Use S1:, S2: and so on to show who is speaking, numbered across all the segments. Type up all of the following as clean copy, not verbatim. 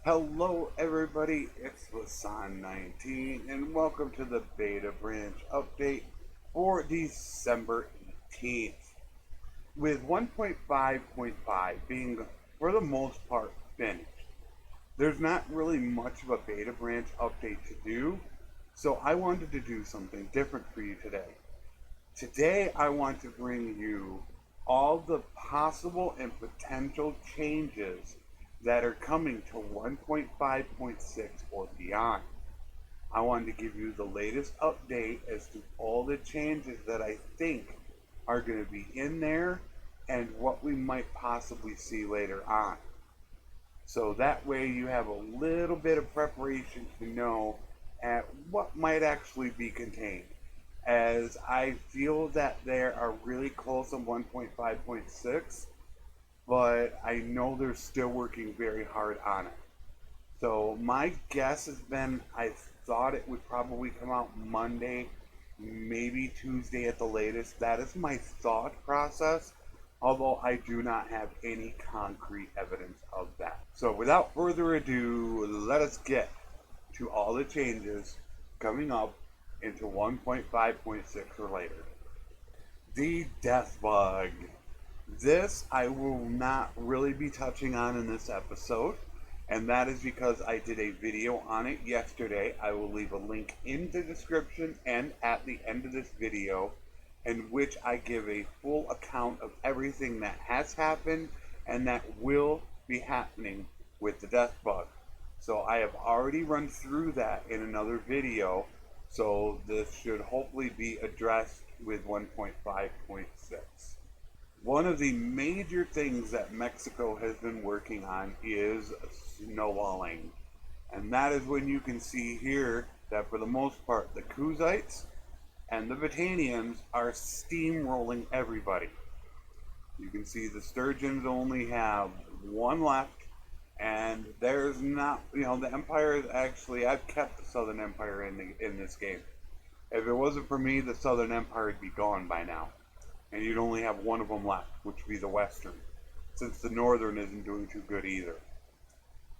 S1: Hello everybody, it's Flesson19 and welcome to the beta branch update for December 18th. With 1.5.5 being for the most part finished, there's not really much of a beta branch update to do, so I wanted to do something different for you today. Today I want to bring you all the possible and potential changes that are coming to 1.5.6 or beyond. I wanted to give you the latest update as to all the changes that I think are going to be in there and what we might possibly see later on. So that way you have a little bit of preparation to know at what might actually be contained, as I feel that they are really close on 1.5.6, but I know they're still working very hard on it. So my guess has been I thought it would probably come out Monday, maybe Tuesday at the latest. That is my thought process, although I do not have any concrete evidence of that. So without further ado, let us get to all the changes coming up into 1.5.6 or later. The death bug. This I will not really be touching on in this episode, and that is because I did a video on it yesterday. I will leave a link in the description and at the end of this video, in which I give a full account of everything that has happened and that will be happening with the death bug. So I have already run through that in another video, so this should hopefully be addressed with 1.5.6. One of the major things that Mexico has been working on is snowballing. And that is when you can see here that for the most part the Kuzites and the Botanians are steamrolling everybody. You can see the Sturgeons only have one left, and there's not, the Empire is actually, I've kept the Southern Empire in this game. If it wasn't for me, the Southern Empire would be gone by now, and you'd only have one of them left, which would be the Western, since the Northern isn't doing too good either.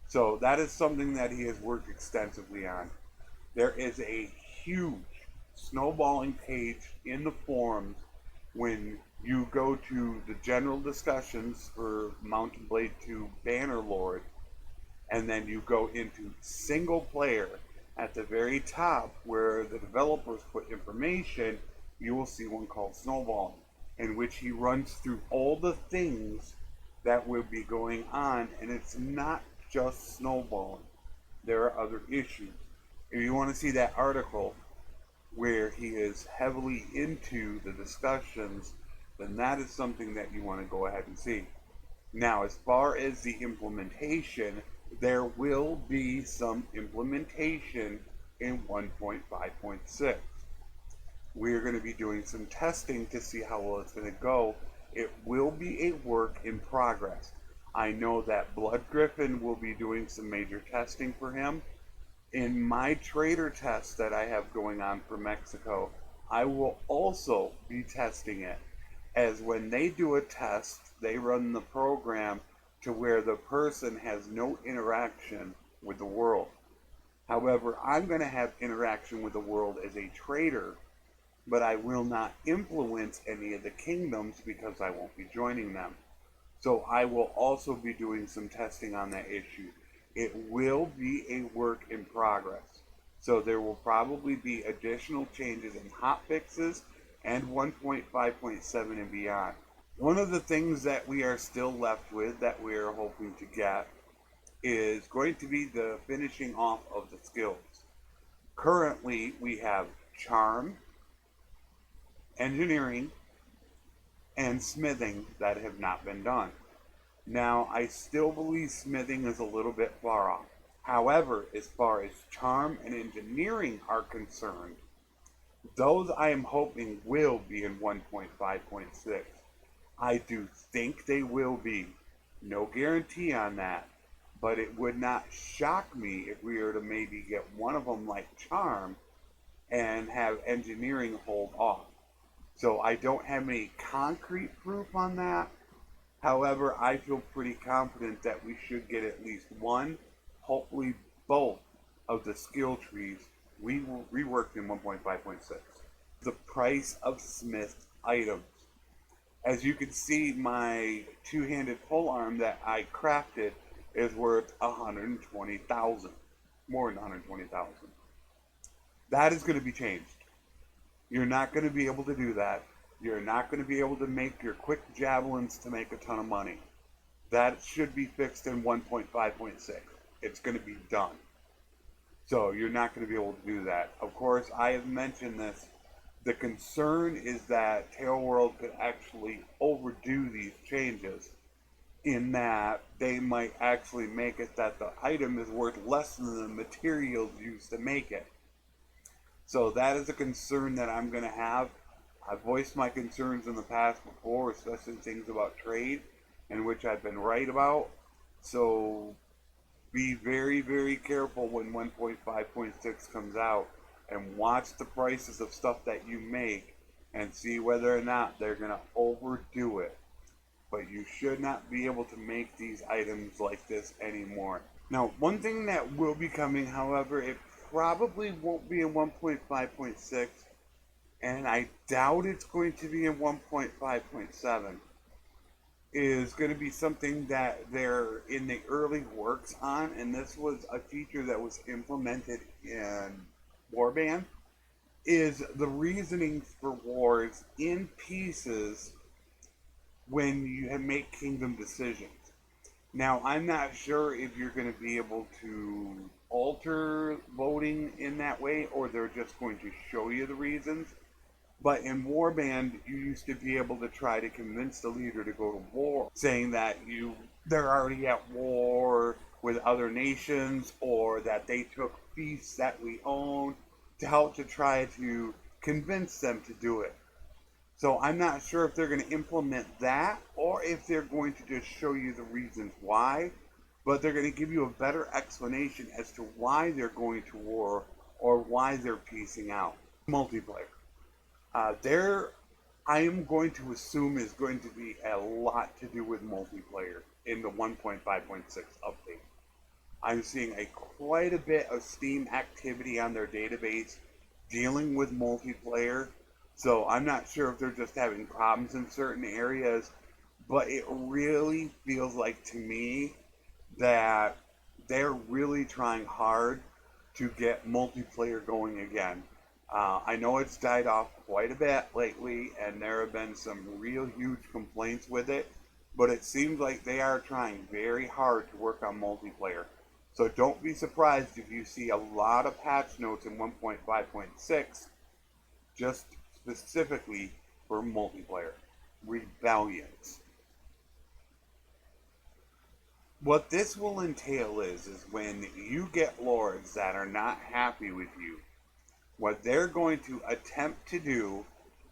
S1: So that is something that he has worked extensively on. There is a huge snowballing page in the forums when you go to the general discussions for Mount and Blade 2 Bannerlord, and then you go into single player. At the very top where the developers put information, you will see one called Snowballing, in which he runs through all the things that will be going on, and it's not just snowballing. There are other issues. If you want to see that article where he is heavily into the discussions, then that is something that you want to go ahead and see. Now, as far as the implementation, there will be some implementation in 1.5.6. We're going to be doing some testing to see how well it's going to go. It will be a work in progress. I know that Blood Griffin will be doing some major testing for him. In my trader test that I have going on for Mexico, I will also be testing it, as when they do a test, they run the program to where the person has no interaction with the world. However, I'm going to have interaction with the world as a trader, but I will not influence any of the kingdoms because I won't be joining them. So I will also be doing some testing on that issue. It will be a work in progress. So there will probably be additional changes in hotfixes and 1.5.7 and beyond. One of the things that we are still left with that we are hoping to get is going to be the finishing off of the skills. Currently, we have Charm, Engineering, and Smithing that have not been done. Now, I still believe Smithing is a little bit far off. However, as far as Charm and Engineering are concerned, those I am hoping will be in 1.5.6. I do think they will be. No guarantee on that. But it would not shock me if we were to maybe get one of them like Charm and have Engineering hold off. So I don't have any concrete proof on that. However, I feel pretty confident that we should get at least one, hopefully both of the skill trees reworked in 1.5.6. The price of Smith items. As you can see, my two-handed pole arm that I crafted is worth 120,000, more than 120,000. That is going to be changed. You're not going to be able to do that. You're not going to be able to make your quick javelins to make a ton of money. That should be fixed in 1.5.6. It's going to be done. So you're not going to be able to do that. Of course, I have mentioned this. The concern is that Tail World could actually overdo these changes in that they might actually make it that the item is worth less than the materials used to make it. So that is a concern that I'm going to have. I've voiced my concerns in the past before, especially things about trade, in which I've been right about. So be very, very careful when 1.5.6 comes out, and watch the prices of stuff that you make and see whether or not they're going to overdo it. But you should not be able to make these items like this anymore. Now, one thing that will be coming, however, it probably won't be in 1.5.6, and I doubt it's going to be in 1.5.7, is going to be something that they're in the early works on, and this was a feature that was implemented in Warband, is the reasoning for wars in pieces when you make kingdom decisions. Now, I'm not sure if you're going to be able to alter voting in that way, or they're just going to show you the reasons. But in Warband, you used to be able to try to convince the leader to go to war, saying that they're already at war with other nations, or that they took fiefs that we own, to help to try to convince them to do it. So I'm not sure if they're going to implement that, or if they're going to just show you the reasons why, but they're going to give you a better explanation as to why they're going to war or why they're piecing out. Multiplayer. I am going to assume is going to be a lot to do with multiplayer in the 1.5.6 update. I'm seeing quite a bit of Steam activity on their database dealing with multiplayer. So I'm not sure if they're just having problems in certain areas, but it really feels like to me that they're really trying hard to get multiplayer going again. I know it's died off quite a bit lately, and there have been some real huge complaints with it, but it seems like they are trying very hard to work on multiplayer. So don't be surprised if you see a lot of patch notes in 1.5.6 just specifically for multiplayer. Rebellions. What this will entail is when you get lords that are not happy with you, what they're going to attempt to do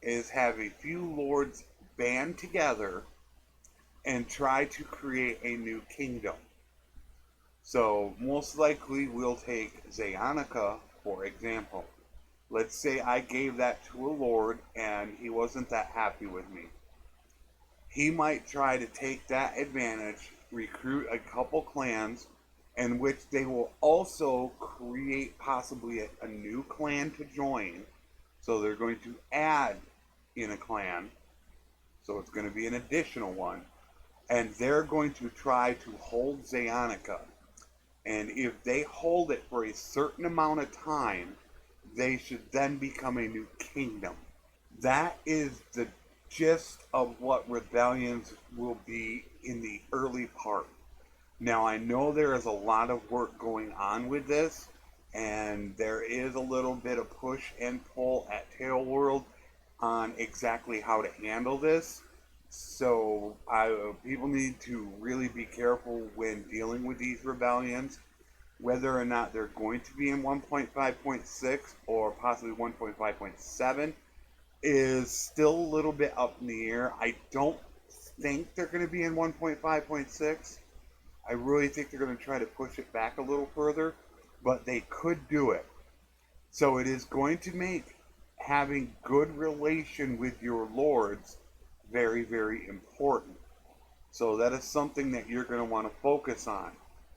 S1: is have a few lords band together and try to create a new kingdom. So most likely we'll take Zayanica, for example. Let's say I gave that to a lord and he wasn't that happy with me. He might try to take that advantage, recruit a couple clans, in which they will also create possibly a new clan to join. So they're going to add in a clan. So it's going to be an additional one. And they're going to try to hold Zayanica. And if they hold it for a certain amount of time, they should then become a new kingdom. That is the gist of what rebellions will be in the early part. Now, I know there is a lot of work going on with this, and there is a little bit of push and pull at Tail World on exactly how to handle this. So people need to really be careful when dealing with these rebellions. Whether or not they're going to be in 1.5.6 or possibly 1.5.7 is still a little bit up in the air. I don't think they're going to be in 1.5.6. I really think they're going to try to push it back a little further, but they could do it. So it is going to make having good relation with your lords very, very important. So that is something that you're going to want to focus on.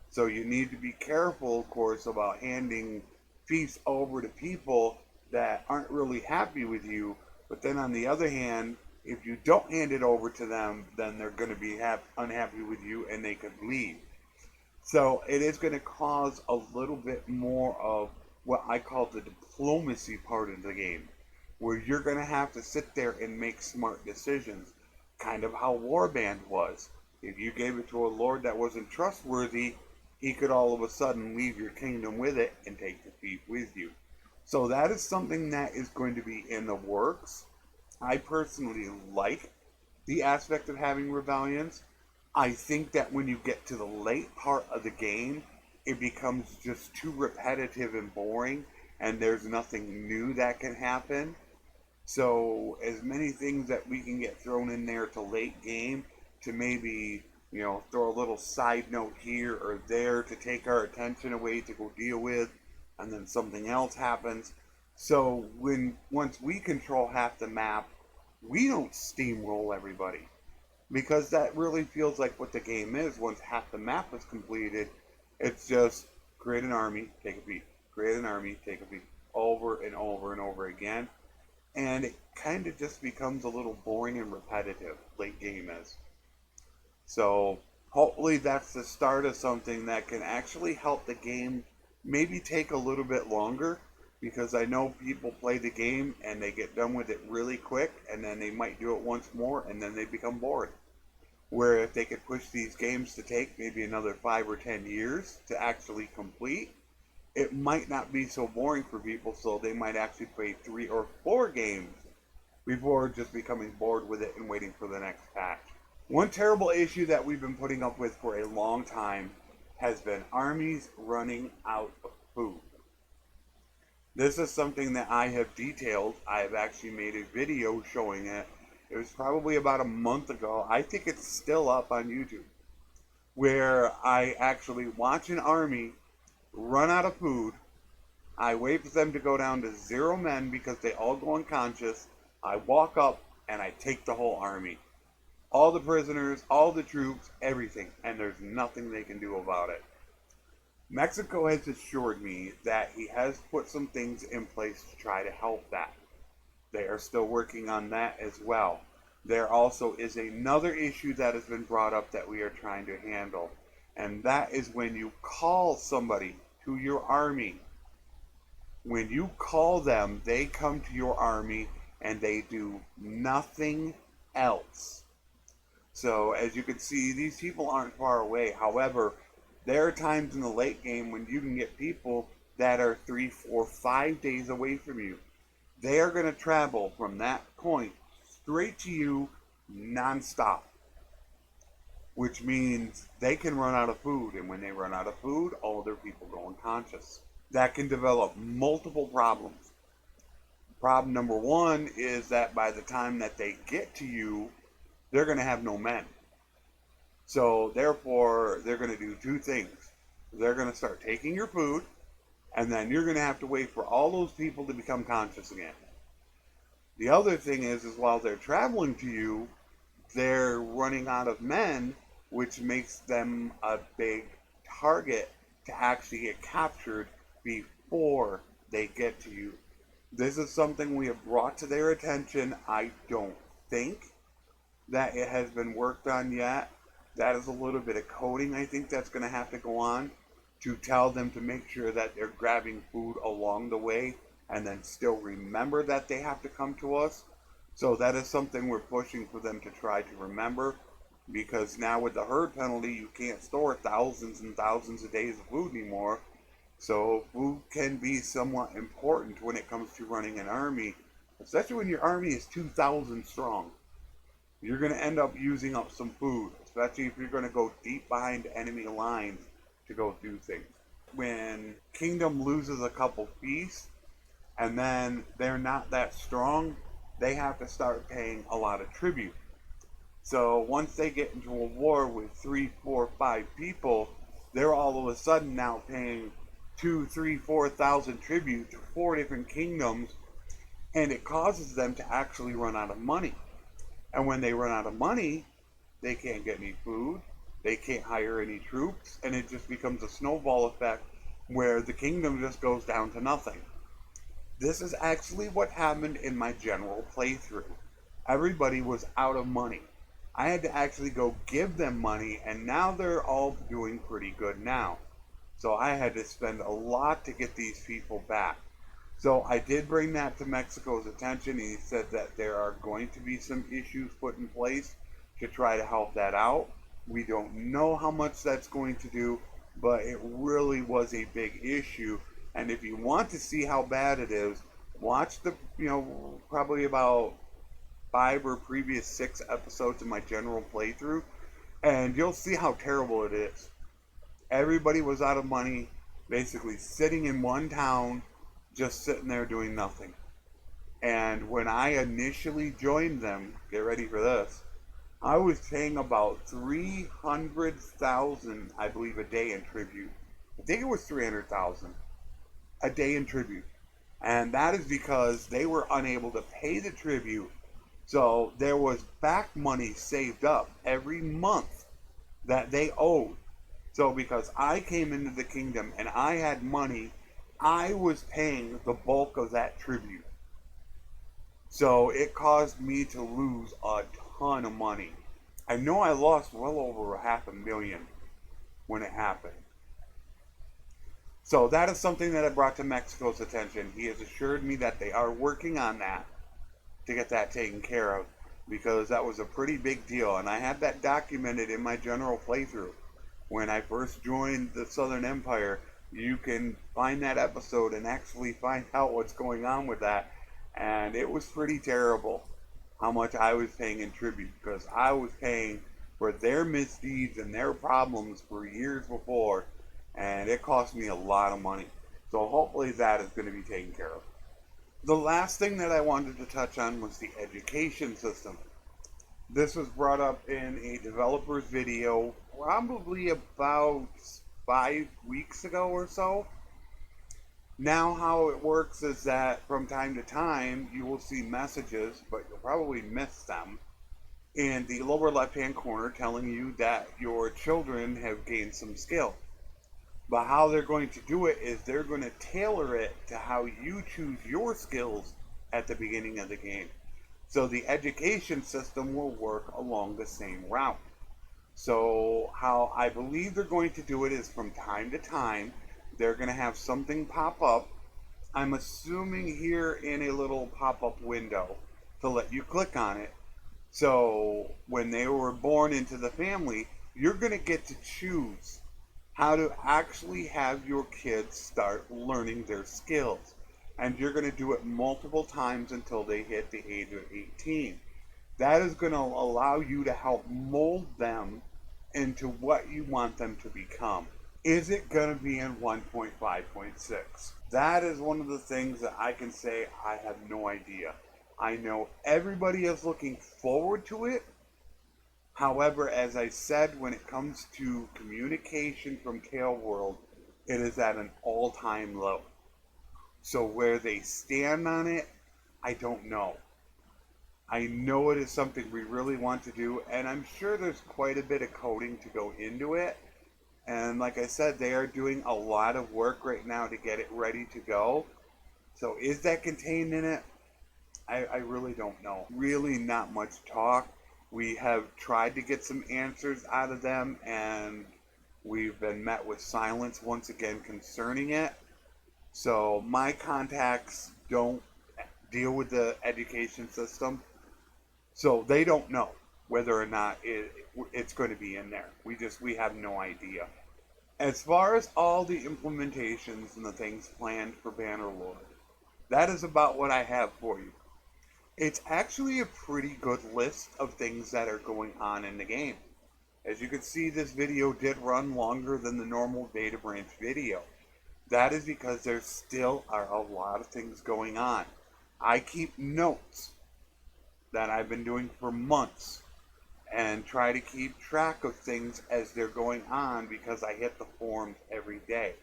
S1: So you need to be careful, of course, about handing peace over to people that aren't really happy with you. But then on the other hand, if you don't hand it over to them, then they're going to be unhappy with you and they could leave. So it is going to cause a little bit more of what I call the diplomacy part of the game, where you're going to have to sit there and make smart decisions, kind of how Warband was. If you gave it to a lord that wasn't trustworthy, he could all of a sudden leave your kingdom with it and take the fief with you. So that is something that is going to be in the works. I personally like the aspect of having rebellions. I think that when you get to the late part of the game, it becomes just too repetitive and boring, and there's nothing new that can happen. So, as many things that we can get thrown in there to late game to maybe, throw a little side note here or there to take our attention away to go deal with, and then something else happens. So, once we control half the map, we don't steamroll everybody, because that really feels like what the game is. Once half the map is completed, it's just create an army, take a beat, create an army, take a beat, over and over and over again. And it kind of just becomes a little boring and repetitive, late game is. So hopefully that's the start of something that can actually help the game maybe take a little bit longer, because I know people play the game and they get done with it really quick, and then they might do it once more and then they become bored. Where if they could push these games to take maybe another 5 or 10 years to actually complete, it might not be so boring for people, so they might actually play 3 or 4 games before just becoming bored with it and waiting for the next patch. One terrible issue that we've been putting up with for a long time has been armies running out of food. This is something that I have detailed. I have actually made a video showing it. It was probably about a month ago. I think it's still up on YouTube, where I actually watch an army run out of food. I wait for them to go down to 0 men because they all go unconscious. I walk up and I take the whole army. All the prisoners, all the troops, everything. And there's nothing they can do about it. Mexico has assured me that he has put some things in place to try to help that. They are still working on that as well. There also is another issue that has been brought up that we are trying to handle. And that is when you call somebody to your army. When you call them, they come to your army and they do nothing else. So as you can see, these people aren't far away. However, there are times in the late game when you can get people that are 3, 4, 5 days away from you. They are going to travel from that point straight to you nonstop, which means they can run out of food. And when they run out of food, all their people go unconscious. That can develop multiple problems. Problem number 1 is that by the time that they get to you, they're going to have no men. So therefore, they're going to do 2 things. They're going to start taking your food, and then you're going to have to wait for all those people to become conscious again. The other thing is while they're traveling to you, they're running out of men, which makes them a big target to actually get captured before they get to you. This is something we have brought to their attention. I don't think that it has been worked on yet. That is a little bit of coding I think that's going to have to go on to tell them to make sure that they're grabbing food along the way and then still remember that they have to come to us. So that is something we're pushing for them to try to remember, because now with the herd penalty, you can't store thousands and thousands of days of food anymore. So food can be somewhat important when it comes to running an army, especially when your army is 2,000 strong. You're going to end up using up some food, especially if you're going to go deep behind enemy lines to go do things. When Kingdom loses a couple feasts, and then they're not that strong, they have to start paying a lot of tribute. So once they get into a war with 3, 4, 5 people, they're all of a sudden now paying 2, 3, 4,000 tribute to 4 different kingdoms, and it causes them to actually run out of money. And when they run out of money, they can't get any food. They can't hire any troops, and it just becomes a snowball effect where the kingdom just goes down to nothing. This is actually what happened in my general playthrough. Everybody was out of money. I had to actually go give them money, and now they're all doing pretty good now. So I had to spend a lot to get these people back. So I did bring that to Mexico's attention, and he said that there are going to be some issues put in place to try to help that out. We don't know how much that's going to do, but it really was a big issue. And if you want to see how bad it is, watch the, probably about 5 or previous 6 episodes of my general playthrough, and you'll see how terrible it is. Everybody was out of money, basically sitting in one town, just sitting there doing nothing. And when I initially joined them, get ready for this, I was paying about 300,000, I believe, a day in tribute. I think it was 300,000 a day in tribute. And that is because they were unable to pay the tribute. So there was back money saved up every month that they owed. So because I came into the kingdom and I had money, I was paying the bulk of that tribute. So it caused me to lose a ton of money. I know I lost well over $500,000 when it happened. So that is something that I brought to Mexico's attention. He has assured me that they are working on that to get that taken care of, because that was a pretty big deal. And I had that documented in my general playthrough. When I first joined the Southern Empire, you can find that episode and actually find out what's going on with that. And it was pretty terrible how much I was paying in tribute, because I was paying for their misdeeds and their problems for years before, and it cost me a lot of money. So hopefully that is going to be taken care of. The last thing that I wanted to touch on was the education system. This was brought up in a developer's video probably about 5 weeks ago or so. Now how it works is that from time to time you will see messages, but you'll probably miss them, in the lower left hand corner telling you that your children have gained some skill. But how they're going to do it is they're going to tailor it to how you choose your skills at the beginning of the game. So the education system will work along the same route. So how I believe they're going to do it is from time to time, they're going to have something pop up. I'm assuming here in a little pop-up window to let you click on it. So when they were born into the family, you're going to get to choose how to actually have your kids start learning their skills. And you're going to do it multiple times until they hit the age of 18. That is going to allow you to help mold them into what you want them to become. Is it going to be in 1.5.6? That is one of the things that I can say I have no idea. I know everybody is looking forward to it. However, as I said, when it comes to communication from Tail World, it is at an all-time low. So where they stand on it, I don't know. I know it is something we really want to do, and I'm sure there's quite a bit of coding to go into it. And like I said, they are doing a lot of work right now to get it ready to go. So is that contained in it? I really don't know. Really not much talk. We have tried to get some answers out of them, and we've been met with silence once again concerning it. So my contacts don't deal with the education system, so they don't know whether or not it's going to be in there. We have no idea. As far as all the implementations and the things planned for Bannerlord, that is about what I have for you. It's actually a pretty good list of things that are going on in the game. As you can see, this video did run longer than the normal Beta Branch video. That is because there still are a lot of things going on. I keep notes that I've been doing for months and try to keep track of things as they're going on, because I hit the forums every day.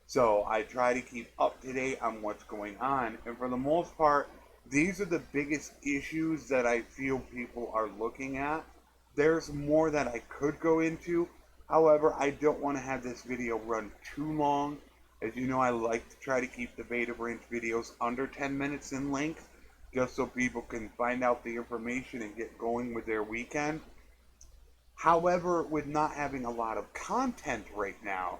S1: So I try to keep up to date on what's going on, and for the most part, these are the biggest issues that I feel people are looking at. there's more that I could go into. However, I don't want to have this video run too long. As you know, I like to try to keep the Beta Branch videos under 10 minutes in length, just so people can find out the information and get going with their weekend. However, with not having a lot of content right now,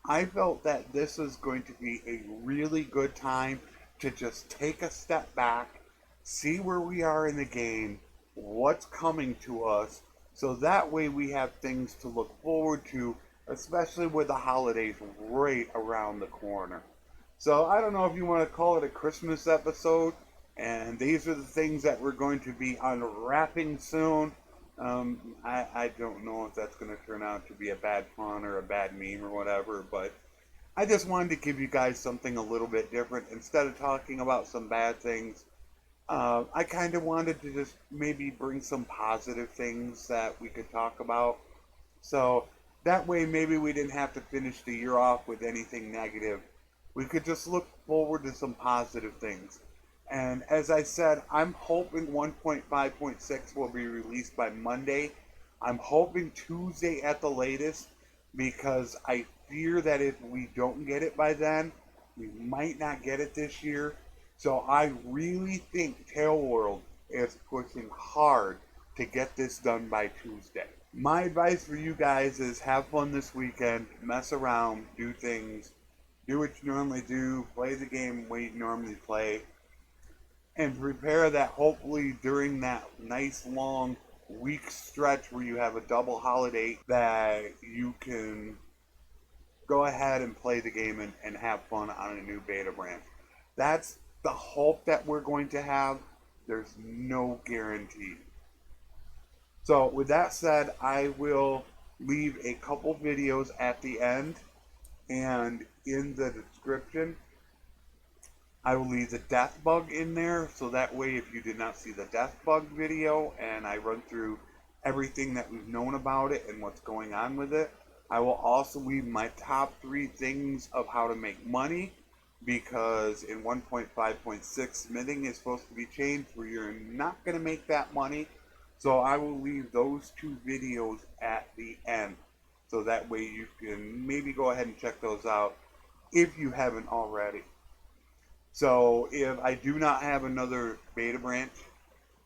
S1: I felt that this is going to be a really good time to just take a step back, see where we are in the game, what's coming to us, so that way we have things to look forward to, especially with the holidays right around the corner. So I don't know if you want to call it a Christmas episode, and these are the things that we're going to be unwrapping soon. I don't know if that's going to turn out to be a bad pun or a bad meme or whatever, but I just wanted to give you guys something a little bit different. Instead of talking about some bad things, I kind of wanted to just maybe bring some positive things that we could talk about. So that way, maybe we didn't have to finish the year off with anything negative. We could just look forward to some positive things. And as I said, I'm hoping 1.5.6 will be released by Monday. I'm hoping Tuesday at the latest because I fear that if we don't get it by then, we might not get it this year. So I really think Tail World is pushing hard to get this done by Tuesday. My advice for you guys is have fun this weekend, mess around, do things, do what you normally do, play the game we normally play, and prepare that hopefully during that nice long week stretch where you have a double holiday that you can go ahead and play the game and have fun on a new beta branch. That's the hope that we're going to have. There's no guarantee. So with that said, I will leave a couple videos at the end, and in the description I will leave the death bug in there, so that way if you did not see the death bug video and I run through everything that we've known about it and what's going on with it, I will also leave my top 3 things of how to make money, because in 1.5.6 smithing is supposed to be changed where you're not going to make that money. So I will leave those 2 videos at the end, so that way you can maybe go ahead and check those out if you haven't already. So if I do not have another beta branch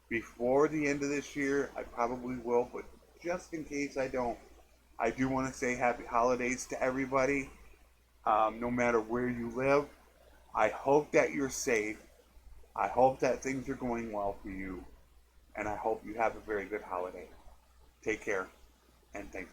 S1: before the end of this year, I probably will, but just in case I don't, I do want to say happy holidays to everybody, no matter where you live. I hope that you're safe. I hope that things are going well for you, and I hope you have a very good holiday. Take care, and thanks.